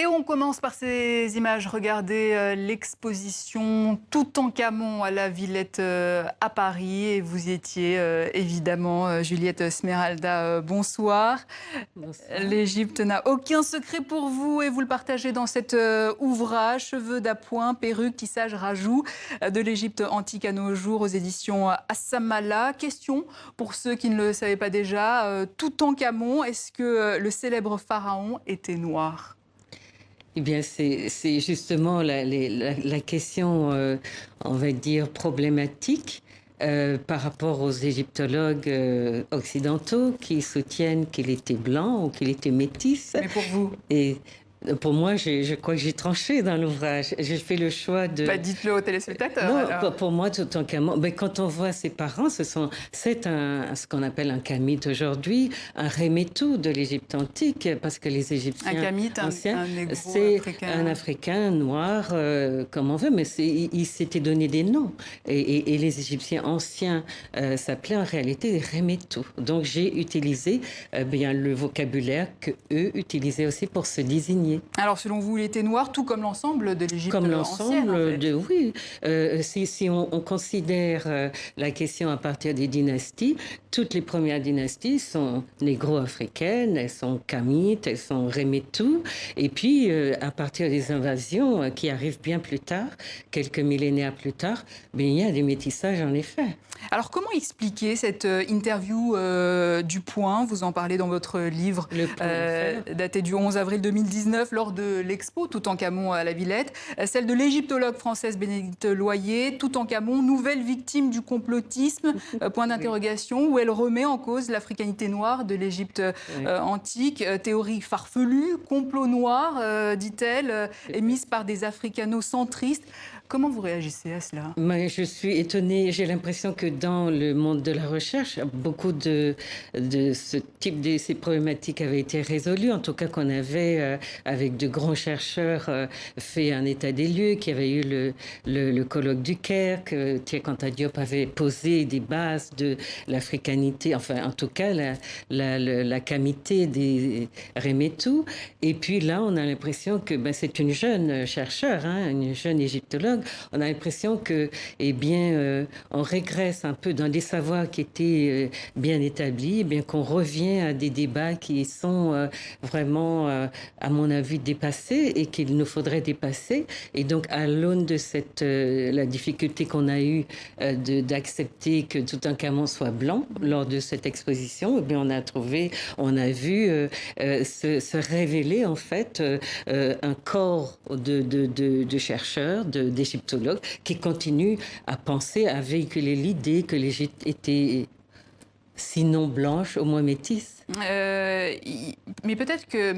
Et on commence par ces images. Regardez l'exposition Toutankhamon à la Villette à Paris. Et vous y étiez évidemment, Juliette Smeralda, bonsoir. Bonsoir. L'Égypte n'a aucun secret pour vous et vous le partagez dans cet ouvrage, Cheveux d'appoint, perruques, tissage, rajout, de l'Égypte antique à nos jours aux éditions Assamala. Question pour ceux qui ne le savaient pas déjà, Toutankhamon, est-ce que le célèbre pharaon était noir ? Eh bien, c'est justement la question, on va dire, problématique par rapport aux égyptologues occidentaux qui soutiennent qu'il était blanc ou qu'il était métis. Mais pour vous? Et pour moi, je crois que j'ai tranché dans l'ouvrage. J'ai fait le choix de... Dites-le aux téléspectateurs. Non, alors. pour moi, Toutankhamon, quand on voit ses parents, c'est ce qu'on appelle un kamite aujourd'hui, un remetou de l'Égypte antique, parce que les Égyptiens Un kamite, anciens, un c'est africain. un Africain noir, comme on veut, mais il s'était donné des noms. Et les Égyptiens anciens s'appelaient en réalité des remetou. Donc j'ai utilisé bien le vocabulaire que eux utilisaient aussi pour se désigner. Alors, selon vous, il était noir, tout comme l'ensemble de l'Égypte ancienne, Comme l'ensemble en fait. oui. Si on considère la question à partir des dynasties, toutes les premières dynasties sont négro-africaines, elles sont kamites, elles sont remetou. Et puis, à partir des invasions qui arrivent bien plus tard, quelques millénaires plus tard, il y a des métissages en effet. Alors, comment expliquer cette interview du Point? Vous en parlez dans votre livre, daté du 11 avril 2019, lors de l'expo Toutankhamon à la Villette. Celle de l'égyptologue française Bénédicte Loyer, Toutankhamon, nouvelle victime du complotisme, point d'interrogation, où elle remet en cause l'africanité noire de l'Égypte antique. Théorie farfelue, complot noir, dit-elle, émise par des africano-centristes. Comment vous réagissez à cela? Je suis étonnée. J'ai l'impression que dans le monde de la recherche, beaucoup de ce type de ces problématiques avaient été résolues. En tout cas, qu'on avait, avec de grands chercheurs, fait un état des lieux, qu'il y avait eu le colloque du Caire, que Cheikh Anta Diop avait posé des bases de l'africanité, enfin, en tout cas, la kamité des remetou. Et puis là, on a l'impression que c'est une jeune chercheure, une jeune égyptologue. On a l'impression que, on régresse un peu dans des savoirs qui étaient bien établis, bien qu'on revient à des débats qui sont vraiment, à mon avis, dépassés et qu'il nous faudrait dépasser. Et donc, à l'aune de la difficulté qu'on a eue d'accepter que Toutankhamon soit blanc lors de cette exposition, on a vu se révéler en fait un corps de chercheurs, d'égyptologues qui continuent à penser, à véhiculer l'idée que l'Égypte était sinon blanche, au moins métisse. Mais peut-être que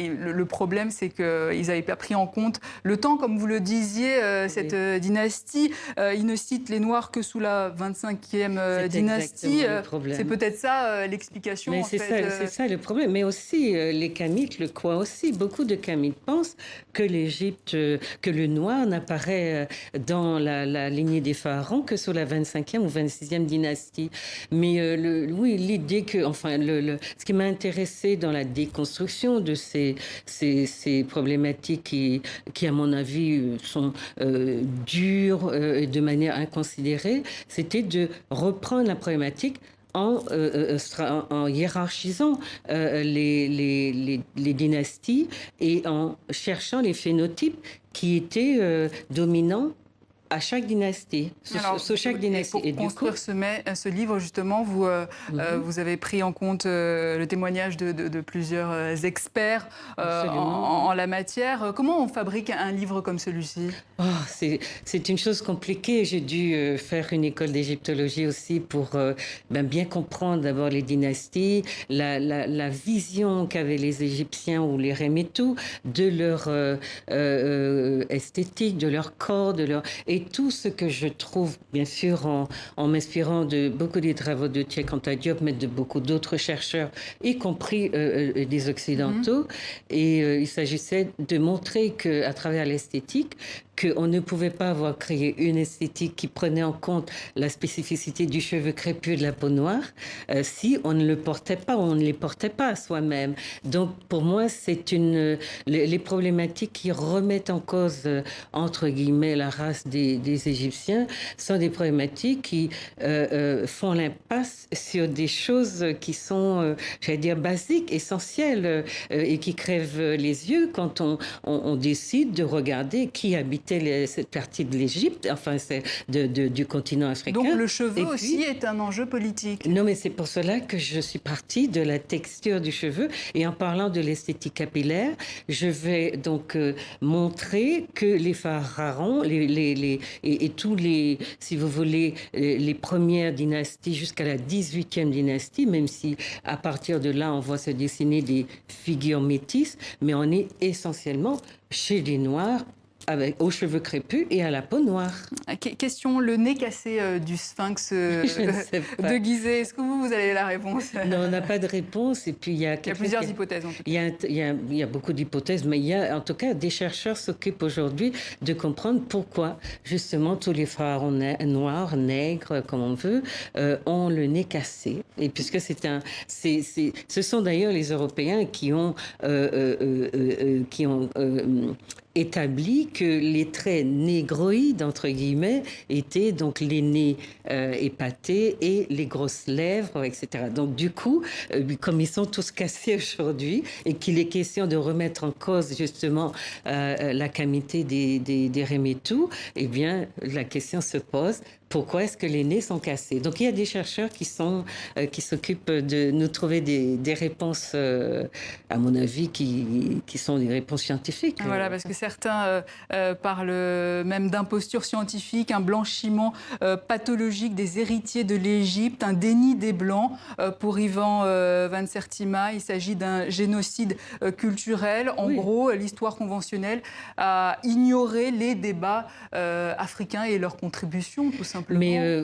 le problème, c'est qu'ils n'avaient pas pris en compte le temps, comme vous le disiez, cette dynastie. Ils ne citent les Noirs que sous la 25e dynastie. C'est peut-être ça l'explication. Mais c'est ça le problème. Mais aussi, les Kamites le croient aussi. Beaucoup de Kamites pensent que l'Égypte, que le noir n'apparaît dans la lignée des pharaons que sous la 25e ou 26e dynastie. Mais oui, l'idée que, ce qui m'a intéressé dans la déconstruction de ces problématiques qui, à mon avis, sont dures et de manière inconsidérée, c'était de reprendre la problématique en hiérarchisant les dynasties et en cherchant les phénotypes qui étaient dominants à chaque dynastie, sous chaque dynastie. Et pour construire ce livre, justement, vous avez pris en compte le témoignage de plusieurs experts en la matière. Comment on fabrique un livre comme celui-ci? C'est une chose compliquée. J'ai dû faire une école d'égyptologie aussi pour bien comprendre d'abord les dynasties, la vision qu'avaient les Égyptiens ou les Remetou de leur esthétique, de leur corps, et tout ce que je trouve, bien sûr, en m'inspirant de beaucoup des travaux de Cheikh Anta Diop, mais de beaucoup d'autres chercheurs, y compris des Occidentaux. Et il s'agissait de montrer qu'à travers l'esthétique, qu'on ne pouvait pas avoir créé une esthétique qui prenait en compte la spécificité du cheveu crépus et de la peau noire si on ne le portait pas, on ne les portait pas soi-même. Donc pour moi, c'est les problématiques qui remettent en cause, entre guillemets, la race des Égyptiens sont des problématiques qui font l'impasse sur des choses qui sont, j'allais dire, basiques, essentielles, et qui crèvent les yeux quand on décide de regarder qui habitait cette partie de l'Égypte, enfin c'est du continent africain. Donc le cheveu aussi est un enjeu politique. Non, mais c'est pour cela que je suis partie de la texture du cheveu. Et en parlant de l'esthétique capillaire, je vais donc montrer que les pharaons et tous les, si vous voulez, les premières dynasties jusqu'à la 18e dynastie, même si à partir de là, on voit se dessiner des figures métisses, mais on est essentiellement chez les Noirs, aux cheveux crépus et à la peau noire. Question, le nez cassé du sphinx de Gizeh. Est-ce que vous avez la réponse? Non, on n'a pas de réponse. Et puis, il y a plusieurs hypothèses, en tout cas. Il y a beaucoup d'hypothèses, mais il y a, en tout cas, des chercheurs s'occupent aujourd'hui de comprendre pourquoi, justement, tous les pharaons noirs, nègres, comme on veut, ont le nez cassé. Et puisque ce sont d'ailleurs les Européens qui ont établi que les traits négroïdes, entre guillemets, étaient donc les nez épatés et les grosses lèvres, etc. Donc, du coup, comme ils sont tous cassés aujourd'hui et qu'il est question de remettre en cause, justement, la camité des Remetou, eh bien, la question se pose. Pourquoi est-ce que les nez sont cassés? Donc, il y a des chercheurs qui s'occupent de nous trouver des réponses, à mon avis, qui sont des réponses scientifiques. Voilà, parce que certains parlent même d'imposture scientifique, un blanchiment pathologique des héritiers de l'Égypte, un déni des Blancs. Pour Ivan Van Sertima, il s'agit d'un génocide culturel. En gros, l'histoire conventionnelle a ignoré les débats africains et leurs contributions, tout simplement. Mais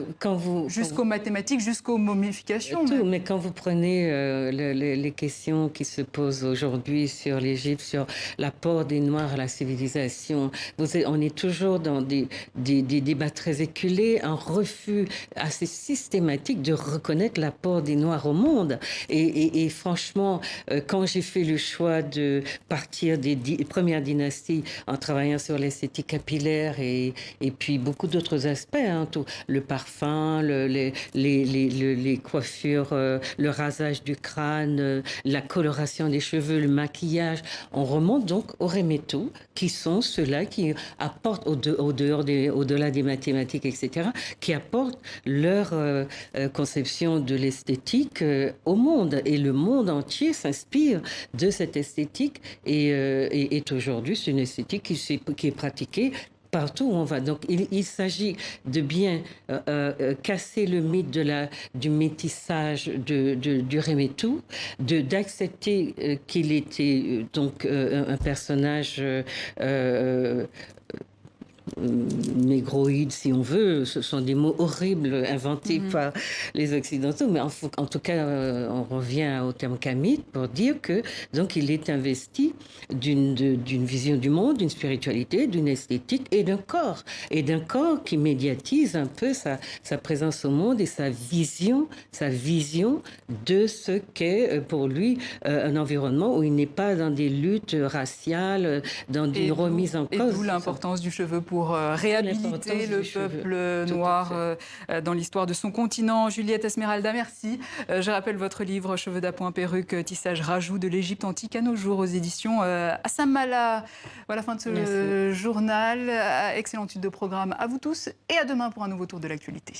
jusqu'aux mathématiques, jusqu'aux momifications. Mais quand vous prenez les questions qui se posent aujourd'hui sur l'Égypte, sur l'apport des Noirs à la civilisation, on est toujours dans des débats très éculés, un refus assez systématique de reconnaître l'apport des Noirs au monde. Et franchement, quand j'ai fait le choix de partir des premières dynasties en travaillant sur l'esthétique capillaire et puis beaucoup d'autres aspects, hein, le parfum, les coiffures, le rasage du crâne, la coloration des cheveux, le maquillage. On remonte donc aux Remetou, qui sont ceux-là qui apportent, au-delà des mathématiques, etc., qui apportent leur conception de l'esthétique au monde. Et le monde entier s'inspire de cette esthétique et est aujourd'hui une esthétique qui est pratiquée partout où on va. Donc, il s'agit de bien casser le mythe du métissage du Remetou, d'accepter qu'il était donc un personnage négroïde, si on veut. Ce sont des mots horribles inventés par les Occidentaux, mais en tout cas, on revient au terme kamite pour dire que donc il est investi d'une vision du monde, d'une spiritualité, d'une esthétique et d'un corps qui médiatise un peu sa présence au monde et sa vision de ce qu'est pour lui un environnement où il n'est pas dans des luttes raciales, dans une remise en cause. Et d'où l'importance du cheveu pour réhabiliter le peuple noir dans l'histoire de son continent. Juliette Esmeralda, merci. Je rappelle votre livre « Cheveux d'appoint, perruque, tissage, rajout de l'Égypte antique à nos jours » aux éditions Assamala. Voilà, fin de ce journal. Excellente suite de programme à vous tous et à demain pour un nouveau tour de l'actualité.